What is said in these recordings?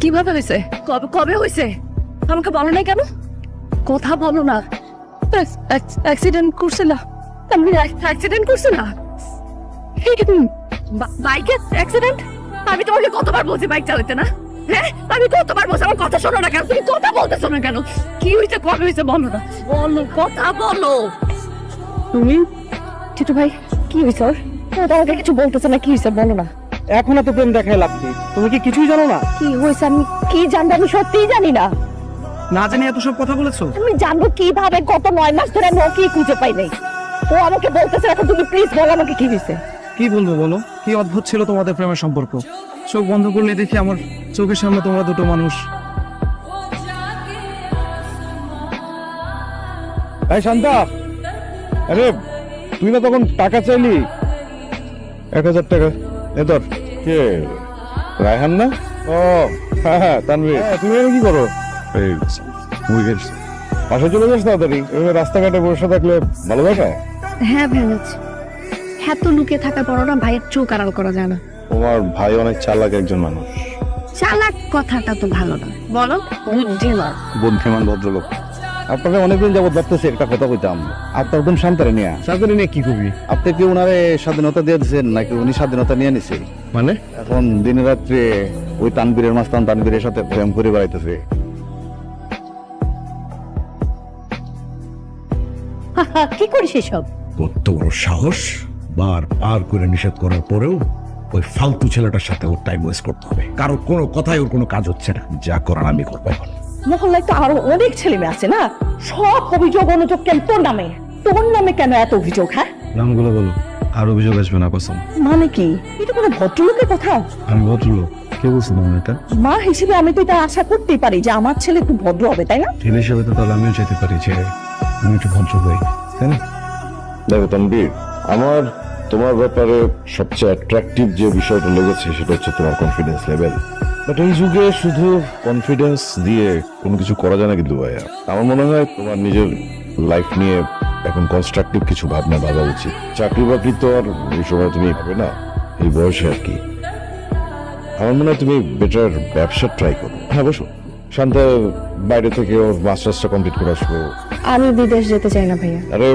কিভাবে হয়েছে? কবে কবে হয়েছে? আমাকে বলো না কেন? কথা বলো না। অ্যাক্সিডেন্ট করছে না? আমি অ্যাক্সিডেন্ট করছে না? বাইকে অ্যাক্সিডেন্ট? আমি তোমাকে কতবার বলছি বাইক চালাতে না? হ্যাঁ, আমি কতবার বলছি, আমার কথা শোনো না কেন? তুমি কথা বলতেছো না কেন? কি হয়েছে, কবে হয়েছে বলো না? বলো, কথা বলো। তুমি টিটু ভাই, কি হয়েছে ওর? ও তো আমাকে কিছু বলতেছে না, কি হয়েছে বলো না। এখন এত প্রেম দেখায় লাভ কি? তুমি কি কিছুই জানো না? কি হয়েছে আমি কি জানবো? আমি সত্যিই জানি না। না জানি এত সব কথা বলেছো? আমি জানবো কিভাবে? গত 9 মাস ধরে আমি ওকে খুঁজে পাই নাই। ও আমাকে বলতেছে, এখন তুমি প্লিজ বলো আমাকে কি হয়েছে। কি বলবো বলো? কি অদ্ভুত ছিল তোমাদের প্রেমের সম্পর্ক। চোখ বন্ধ করলে দেখি আমার চোখের সামনে তোমরা দুটো মানুষ। এই শান্তা, আরে তুই না তখন টাকা চাইলি 1000 টাকা, এ ধর। কে? রায়হান না? ও হ্যাঁ হ্যাঁ, তানভীর। তুমি এখানে কি করো? এই উইকেট বাসায় চলে যাস তাড়াতাড়ি। এভাবে রাস্তাঘাটে বসে থাকলে ভালো দেখায়? হ্যাঁ ভেবেছ, এত লুকিয়ে থাকার পরও না ভাইয়ের চোখ আড়াল করা যায় না। তোমার ভাই অনেক চালাক একজন মানুষ। চালাক কথাটা তো ভালো না, বলো বুদ্ধিমান। বুদ্ধিমান ভদ্রলোক। আপনাকে অনেকদিন যাবত ভাবতেছি একটা কথা কইতাম। আপনার একদম শান্তারে নিয়ে কি করবি? আপনি কি ওনারে স্বাধীনতা দিয়ে দিচ্ছেন নাকি উনি স্বাধীনতা নিয়ে নিছে? মানে এখন দিনে রাত্রে ওই তানবীরের মাস্তান তানবীরের সাথে প্রেম করে বেড়াইতেছে। কি করিস এসব? কত বড় সাহস! বার পার করে নিষেধ করার পরেও ওই ফালতু ছেলেটার সাথে ওর টাইম ওয়েস্ট করতে হবে। কারো কোনো কথাই ওর কোনো কাজ হচ্ছে না। যা করার আমি করবো এখন। মহল্লায় তো আরো অনেক ছেলে মেয়ে আছে না? সব অভিযোগ অনুযোগ কেন তোর নামে? তোর নামে কেন এত অভিযোগ? হ্যাঁ, নামগুলো বলো, আর অভিযোগ আসবে না কসম। মানে কি? এটা কোনো ভদ্রলোকের কথা? আমি ভদ্রলোক? কে বলছি তোমার এটা? মা হিসেবে আমি তো এটা আশা করতেই পারি যে আমার ছেলে খুব ভদ্র হবে, তাই না? ছেলে হিসেবে তো তাহলে আমিও চাইতে পারি যে আমি একটু ভদ্র হই, তাই না? দেখো তানবীর, আমার তোমার ব্যাপারে সবচেয়ে অ্যাট্রাকটিভ যে বিষয়টা লেগেছে সেটা হচ্ছে তোমার কনফিডেন্স লেভেল। বাট এই যুগে শুধু কনফিডেন্স দিয়ে কোনো কিছু করা যায় না কিন্তু ভাইয়া। আমার মনে হয় তোমার নিজের লাইফ নিয়ে এখন কনস্ট্রাকটিভ কিছু ভাবনা ভাবা উচিত। চাকরি বাকরি তো আর এই সময় তুমি পাবে না, এই বয়সে আর কি। আমার মনে হয় তুমি বেটার ব্যবসা ট্রাই করো। হ্যাঁ বসো। শান্ত বাইরে থেকে ওর মাস্টার্সটা কমপ্লিট করে আসবো। আমি বিদেশ যেতে চাই না ভাইয়া। আরে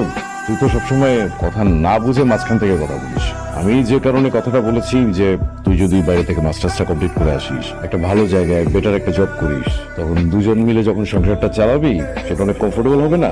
তুই তো সবসময় কথা না বুঝে মাঝখান থেকে কথা বলিস। আমি যে কারণে কথাটা বলেছি যে তুই যদি বাইরে থেকে মাস্টার্সটা কমপ্লিট করে আসিস, একটা ভালো জায়গায় বেটার একটা জব করিস, তখন দুজন মিলে যখন সংসারটা চালাবি সেটা অনেক কমফোর্টেবল হবে না?